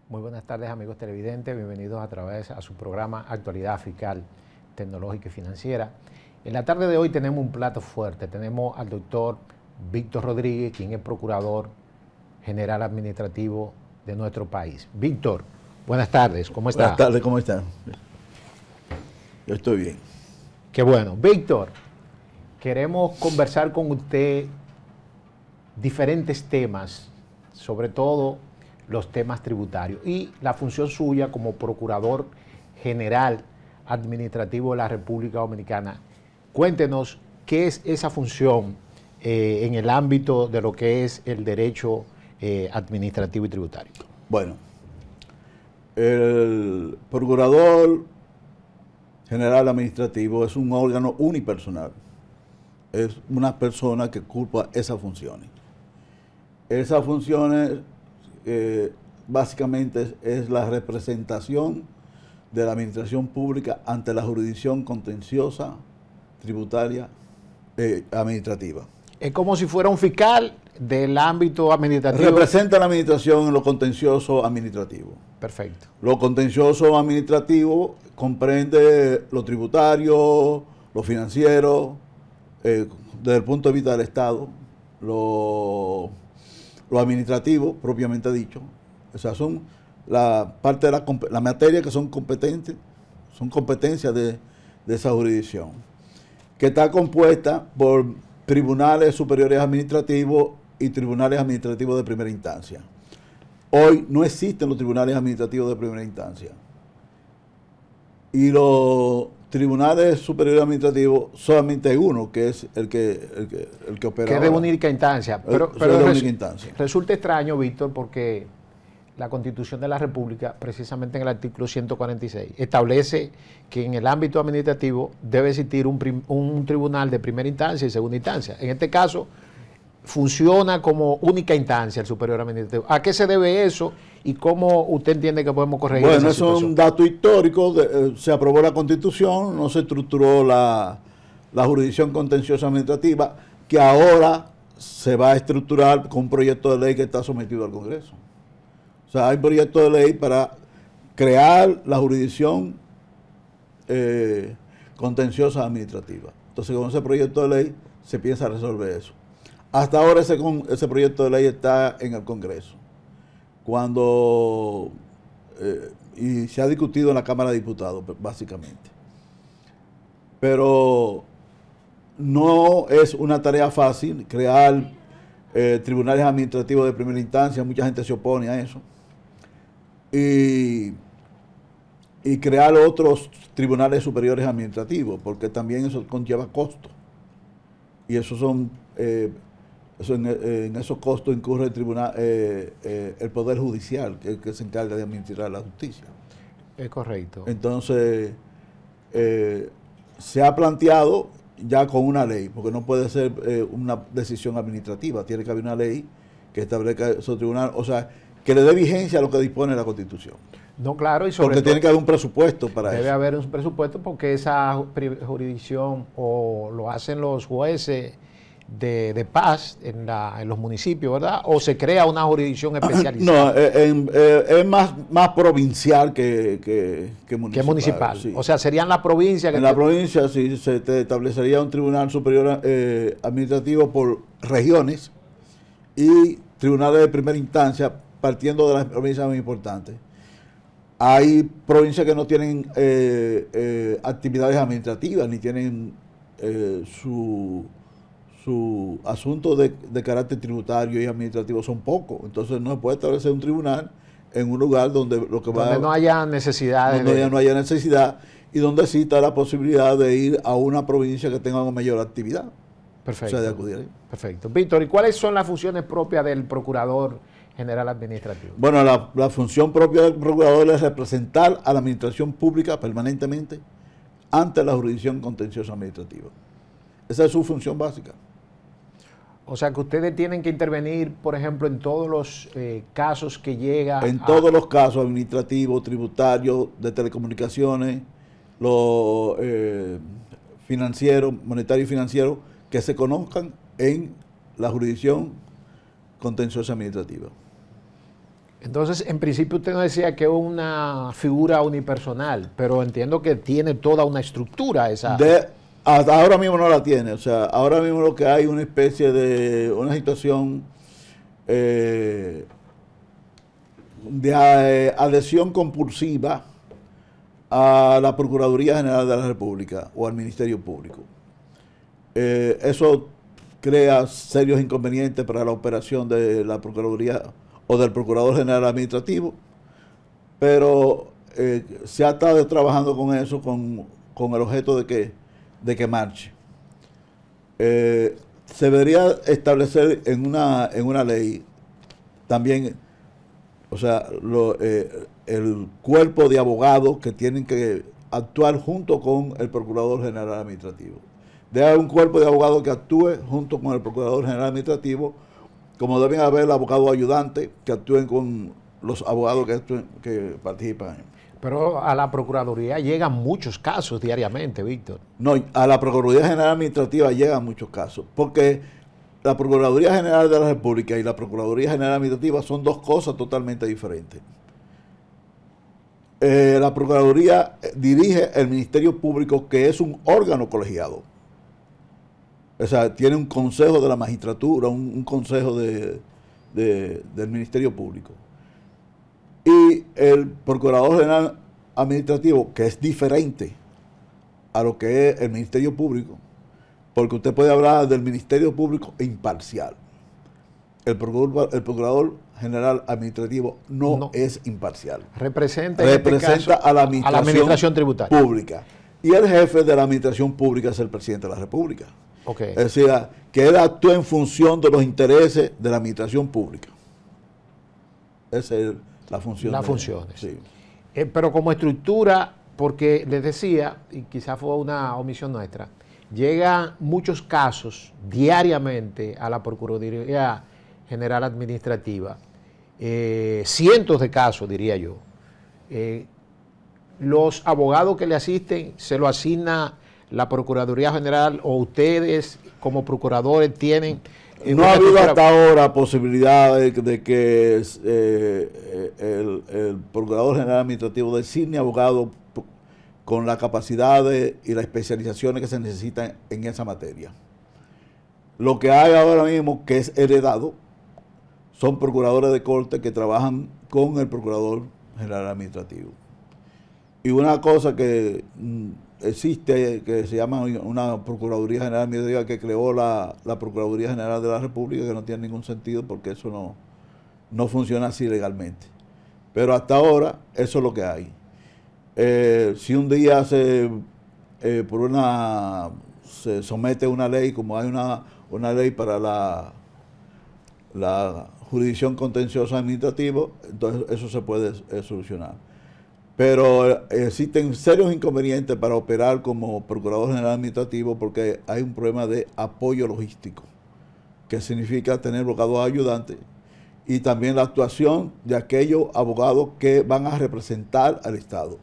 Muy buenas tardes, amigos televidentes, bienvenidos a su programa Actualidad Fiscal, Tecnológica y Financiera. En la tarde de hoy tenemos un plato fuerte, tenemos al doctor Víctor Rodríguez, quien es Procurador General Administrativo de nuestro país. Víctor, buenas tardes, ¿cómo está? Buenas tardes, ¿cómo está? Yo estoy bien. Qué bueno. Víctor, queremos conversar con usted diferentes temas, sobre todo los temas tributarios y la función suya como Procurador General Administrativo de la República Dominicana. Cuéntenos qué es esa función en el ámbito de lo que es el derecho administrativo y tributario. Bueno, el Procurador General Administrativo es un órgano unipersonal. Es una persona que ocupa esas funciones. Esas funciones básicamente es la representación de la administración pública ante la jurisdicción contenciosa, tributaria, administrativa. Es como si fuera un fiscal del ámbito administrativo. Representa la administración en lo contencioso administrativo. Perfecto. Lo contencioso administrativo comprende lo tributario, lo financiero, desde el punto de vista del Estado, lo administrativo, propiamente dicho. O sea, son la parte de la materia que son competentes, son competencias de esa jurisdicción, que está compuesta por tribunales superiores administrativos y tribunales administrativos de primera instancia. Hoy no existen los tribunales administrativos de primera instancia. Y los tribunales superiores administrativos, solamente hay uno, que es el que opera. Que es de única instancia. Pero de única instancia. Resulta extraño, Víctor, porque la Constitución de la República, precisamente en el artículo 146, establece que en el ámbito administrativo debe existir un tribunal de primera instancia y segunda instancia. En este caso, funciona como única instancia el superior administrativo. ¿A qué se debe eso y cómo usted entiende que podemos corregir esa situación? Bueno, eso es un dato histórico. Se aprobó la Constitución, no se estructuró la jurisdicción contenciosa administrativa, que ahora se va a estructurar con un proyecto de ley que está sometido al Congreso. O sea, hay un proyecto de ley para crear la jurisdicción contenciosa administrativa. Entonces, con ese proyecto de ley se piensa resolver eso. Hasta ahora ese proyecto de ley está en el Congreso. Y se ha discutido en la Cámara de Diputados, básicamente. Pero no es una tarea fácil crear tribunales administrativos de primera instancia. Mucha gente se opone a eso. Y crear otros tribunales superiores administrativos, porque también eso conlleva costos. Y esos son... en esos costos incurre el tribunal, el Poder Judicial, que se encarga de administrar la justicia. Es correcto. Entonces, se ha planteado ya con una ley, porque no puede ser una decisión administrativa, tiene que haber una ley que establezca esos tribunales, o sea, que le dé vigencia a lo que dispone la Constitución. No, claro, y sobre porque todo tiene que haber un presupuesto para eso. Debe haber un presupuesto porque esa jurisdicción o lo hacen los jueces de paz en los municipios, ¿verdad? ¿O se crea una jurisdicción especializada? No, es más provincial que municipal. Que municipal. Sí. O sea, serían las provincias que... En la provincia sí se establecería un tribunal superior administrativo por regiones y tribunales de primera instancia partiendo de las provincias más importantes. Hay provincias que no tienen actividades administrativas ni tienen su asunto de carácter tributario y administrativo son pocos. Entonces no se puede establecer un tribunal en un lugar donde no haya necesidad. Donde no haya necesidad y donde exista la posibilidad de ir a una provincia que tenga una mayor actividad. Perfecto. O sea, de acudir ahí. Perfecto. Víctor, ¿y cuáles son las funciones propias del Procurador General Administrativo? Bueno, la función propia del Procurador es representar a la administración pública permanentemente ante la jurisdicción contenciosa administrativa. Esa es su función básica. O sea, que ustedes tienen que intervenir, por ejemplo, en todos los casos que llegan. En todos los casos administrativos, tributarios, de telecomunicaciones, los financieros, monetarios y financieros, que se conozcan en la jurisdicción contenciosa administrativa. Entonces, en principio usted nos decía que es una figura unipersonal, pero entiendo que tiene toda una estructura esa. Hasta ahora mismo no la tiene, o sea, ahora mismo lo que hay es una especie de, una situación de adhesión compulsiva a la Procuraduría General de la República o al Ministerio Público. Eso crea serios inconvenientes para la operación de la Procuraduría o del Procurador General Administrativo, pero se ha estado trabajando con eso con el objeto de que marche. Se debería establecer en una ley también, o sea, el cuerpo de abogados que tienen que actuar junto con el Procurador General Administrativo. Debe haber un cuerpo de abogados que actúe junto con el Procurador General Administrativo, como deben haber abogados ayudantes que actúen con los abogados que participan. Pero a la Procuraduría llegan muchos casos diariamente, Víctor. No, a la Procuraduría General Administrativa llegan muchos casos, porque la Procuraduría General de la República y la Procuraduría General Administrativa son dos cosas totalmente diferentes. La Procuraduría dirige el Ministerio Público, que es un órgano colegiado. O sea, tiene un consejo de la magistratura, un consejo del Ministerio Público. Y el Procurador General Administrativo, que es diferente a lo que es el Ministerio Público, porque usted puede hablar del Ministerio Público imparcial. El Procurador General Administrativo no es imparcial. Representa a la administración tributaria pública. Y el jefe de la administración pública es el presidente de la República. Okay. Es decir, que él actúa en función de los intereses de la administración pública. Esa es la función. Las funciones. Sí. Pero como estructura, porque les decía, y quizás fue una omisión nuestra, llegan muchos casos diariamente a la Procuraduría General Administrativa, cientos de casos, diría yo. Los abogados que le asisten se lo asigna la Procuraduría General, o ustedes como procuradores tienen... No ha habido hasta ahora posibilidad de que el Procurador General Administrativo designe abogados con la capacidad y las especializaciones que se necesitan en esa materia. Lo que hay ahora mismo, que es heredado, son procuradores de corte que trabajan con el Procurador General Administrativo. Y una cosa que existe, que se llama una Procuraduría General Administrativa, que creó la Procuraduría General de la República, que no tiene ningún sentido porque eso no funciona así legalmente. Pero hasta ahora eso es lo que hay. Si un día se somete una ley, como hay una ley para la jurisdicción contenciosa administrativa, entonces eso se puede solucionar. Pero existen serios inconvenientes para operar como Procurador General Administrativo, porque hay un problema de apoyo logístico, que significa tener abogados ayudantes, y también la actuación de aquellos abogados que van a representar al Estado.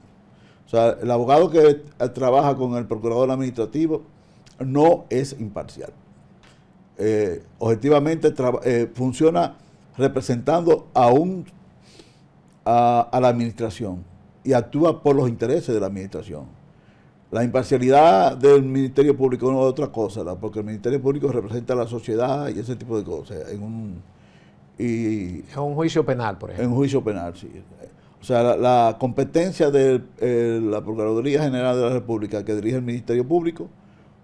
O sea, el abogado que trabaja con el Procurador Administrativo no es imparcial. Objetivamente funciona representando a la administración, y actúa por los intereses de la administración. La imparcialidad del Ministerio Público no es otra cosa, porque el Ministerio Público representa a la sociedad y ese tipo de cosas. En un juicio penal, por ejemplo. En un juicio penal, sí. O sea, la competencia de la Procuraduría General de la República, que dirige el Ministerio Público,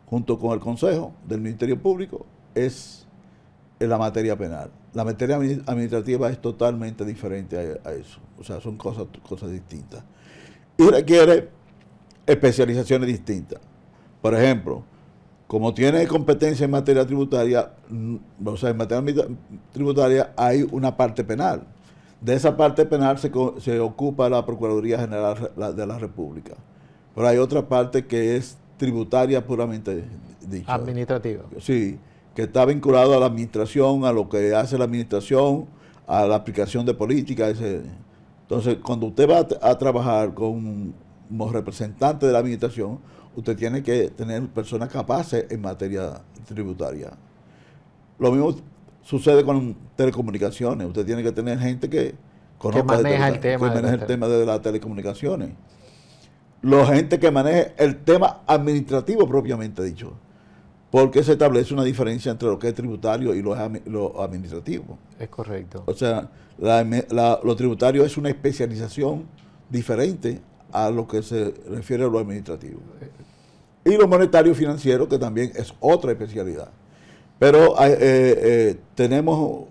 junto con el Consejo del Ministerio Público, es en la materia penal. La materia administrativa es totalmente diferente a eso. O sea, son cosas distintas. Y requiere especializaciones distintas. Por ejemplo, como tiene competencia en materia tributaria, o sea, en materia tributaria hay una parte penal. De esa parte penal se ocupa la Procuraduría General de la República. Pero hay otra parte que es tributaria puramente dicha. Administrativa. Sí, que está vinculado a la administración, a lo que hace la administración, a la aplicación de políticas. Entonces, cuando usted va a trabajar como representante de la administración, usted tiene que tener personas capaces en materia tributaria. Lo mismo sucede con telecomunicaciones. Usted tiene que tener gente que conozca maneja de el tema que maneja el tema de las telecomunicaciones. La gente que maneje el tema administrativo propiamente dicho, porque se establece una diferencia entre lo que es tributario y lo administrativo. Es correcto. O sea, lo tributario es una especialización diferente a lo que se refiere a lo administrativo. Y lo monetario financiero, que también es otra especialidad. Pero tenemos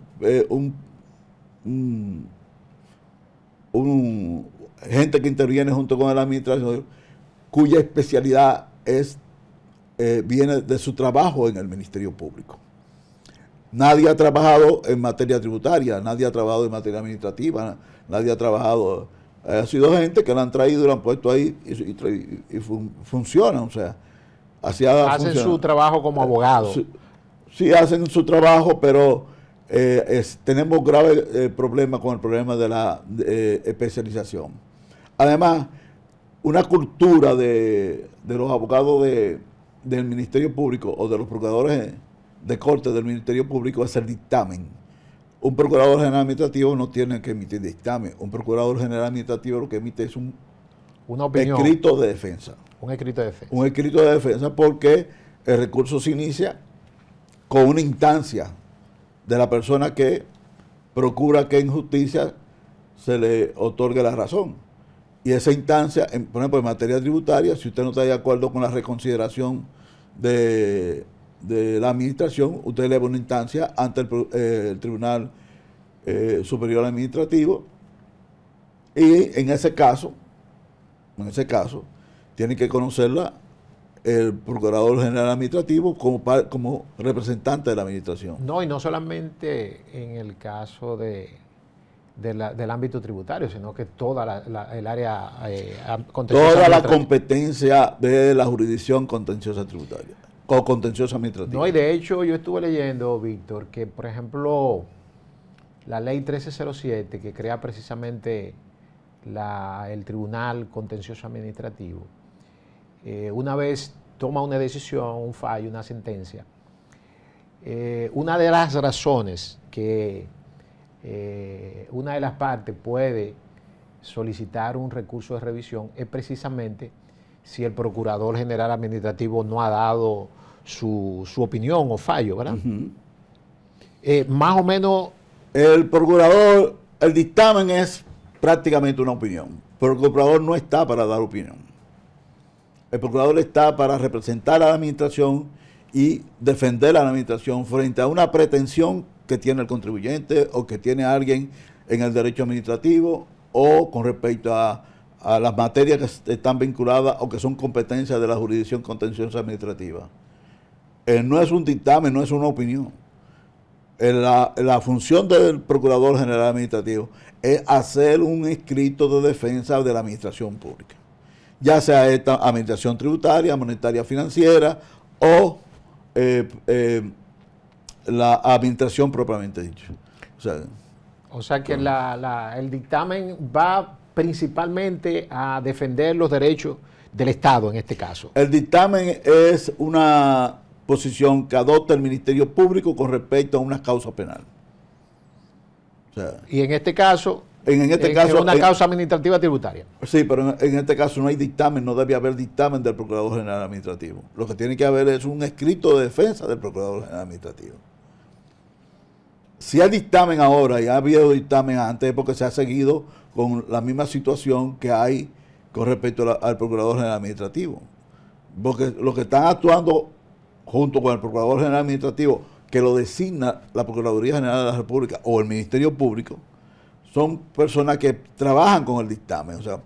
gente que interviene junto con la administración cuya especialidad viene de su trabajo en el Ministerio Público. Nadie ha trabajado en materia tributaria, nadie ha trabajado en materia administrativa, nadie ha trabajado, ha sido gente que la han traído y la han puesto ahí y funcionan, o sea, hacen su trabajo como abogados. Sí, hacen su trabajo, pero tenemos graves problemas con el problema de la especialización. Además, una cultura de los abogados del Ministerio Público o de los procuradores de corte del Ministerio Público es el dictamen. Un procurador general administrativo no tiene que emitir dictamen. Un procurador general administrativo lo que emite es una opinión, escrito de defensa. Un escrito de defensa. Un escrito de defensa porque el recurso se inicia con una instancia de la persona que procura que en justicia se le otorgue la razón. Y esa instancia, por ejemplo, en materia tributaria, si usted no está de acuerdo con la reconsideración de la administración, usted eleva una instancia ante el Tribunal Superior Administrativo y en ese caso, tiene que conocerla el Procurador General Administrativo como representante de la administración. No, y no solamente en el caso del ámbito tributario, sino que toda el área contenciosa. Toda la competencia de la jurisdicción contenciosa tributaria o contenciosa administrativa. No, y de hecho yo estuve leyendo, Víctor, que por ejemplo la ley 1307, que crea precisamente el Tribunal Contencioso Administrativo, una vez toma una decisión, un fallo, una sentencia, una de las razones que una de las partes puede solicitar un recurso de revisión es precisamente si el Procurador General Administrativo no ha dado su opinión o fallo, ¿verdad? Más o menos... El procurador, el dictamen es prácticamente una opinión, pero el procurador no está para dar opinión. El procurador está para representar a la administración y defender a la administración frente a una pretensión que tiene el contribuyente o que tiene alguien en el derecho administrativo o con respecto a las materias que están vinculadas o que son competencias de la jurisdicción contenciosa administrativa. No es un dictamen, no es una opinión. La función del Procurador General Administrativo es hacer un escrito de defensa de la administración pública, ya sea esta administración tributaria, monetaria, financiera o la administración propiamente dicho. O sea que el dictamen va principalmente a defender los derechos del Estado en este caso. El dictamen es una posición que adopta el Ministerio Público con respecto a una causa penal. Y en este caso, es una causa administrativa tributaria. Sí, pero en este caso no hay dictamen, no debe haber dictamen del Procurador General Administrativo. Lo que tiene que haber es un escrito de defensa del Procurador General Administrativo. Si hay dictamen ahora y ha habido dictamen antes, porque se ha seguido con la misma situación que hay con respecto al Procurador General Administrativo. Porque los que están actuando junto con el Procurador General Administrativo, que lo designa la Procuraduría General de la República o el Ministerio Público, son personas que trabajan con el dictamen, o sea,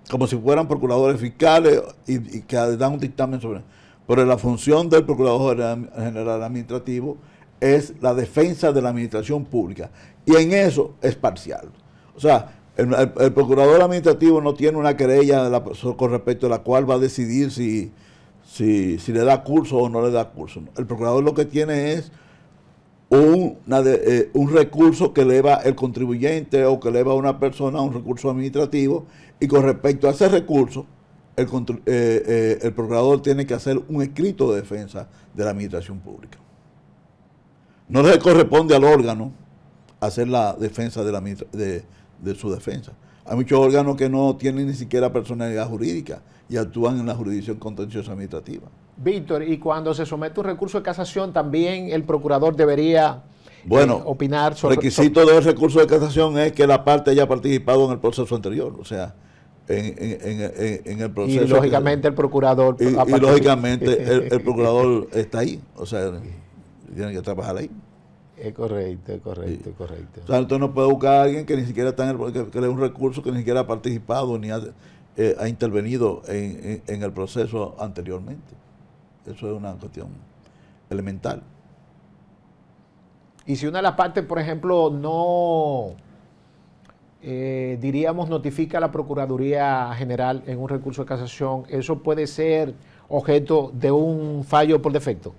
como si fueran procuradores fiscales y que dan un dictamen sobre. Pero la función del Procurador General Administrativo es la defensa de la administración pública y en eso es parcial. O sea, el Procurador Administrativo no tiene una querella con respecto a la cual va a decidir si le da curso o no le da curso. El Procurador lo que tiene es un recurso que eleva el contribuyente o que eleva a una persona a un recurso administrativo y con respecto a ese recurso el procurador tiene que hacer un escrito de defensa de la administración pública. No le corresponde al órgano hacer la defensa de de su defensa. Hay muchos órganos que no tienen ni siquiera personalidad jurídica y actúan en la jurisdicción contenciosa administrativa. Víctor, y cuando se somete un recurso de casación, también el procurador debería opinar sobre... Requisito del recurso de casación es que la parte haya participado en el proceso anterior, o sea, en el proceso. Y lógicamente el procurador... Y lógicamente el procurador está ahí, o sea, tiene que trabajar ahí. Es correcto, es correcto, es correcto. O sea, usted no puede buscar a alguien que ni siquiera está que le dé un recurso, que ni siquiera ha participado ni ha intervenido en el proceso anteriormente. Eso es una cuestión elemental. Y si una de las partes, por ejemplo, no, diríamos, notifica a la Procuraduría General en un recurso de casación, ¿eso puede ser objeto de un fallo por defecto?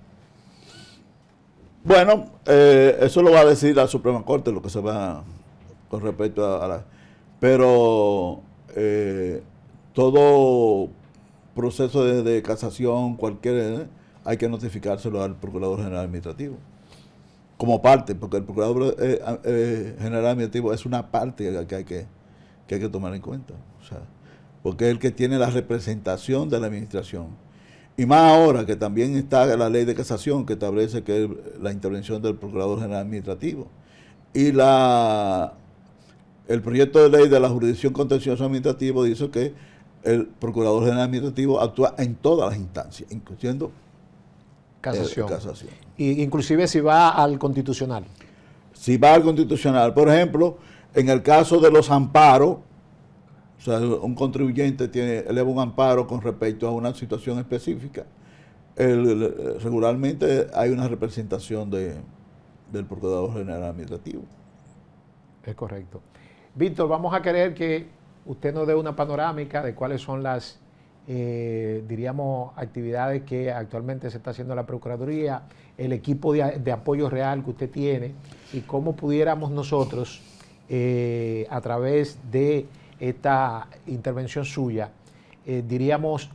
Bueno, eso lo va a decir la Suprema Corte, lo que se va con respecto a la... Pero todo proceso de casación, cualquier, hay que notificárselo al Procurador General Administrativo. Como parte, porque el Procurador General Administrativo es una parte que hay que tomar en cuenta. O sea, porque es el que tiene la representación de la administración. Y más ahora que también está la ley de casación que establece que es la intervención del Procurador General Administrativo. Y el proyecto de ley de la jurisdicción contenciosa administrativa dice que el Procurador General Administrativo actúa en todas las instancias, incluyendo casación. Casación. Y inclusive si va al Constitucional. Si va al Constitucional, por ejemplo, en el caso de los amparos, o sea, un contribuyente eleva un amparo con respecto a una situación específica, regularmente hay una representación del Procurador General Administrativo. Es correcto. Víctor, vamos a querer que usted nos dé una panorámica de cuáles son las, diríamos, actividades que actualmente se está haciendo en la Procuraduría, el equipo de apoyo real que usted tiene y cómo pudiéramos nosotros, a través de esta intervención suya, diríamos,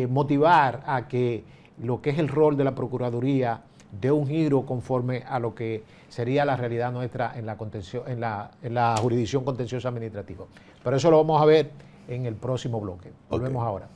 motivar a que lo que es el rol de la Procuraduría dé un giro conforme a lo que sería la realidad nuestra en la jurisdicción contenciosa administrativa. Pero eso lo vamos a ver en el próximo bloque. Volvemos ahora.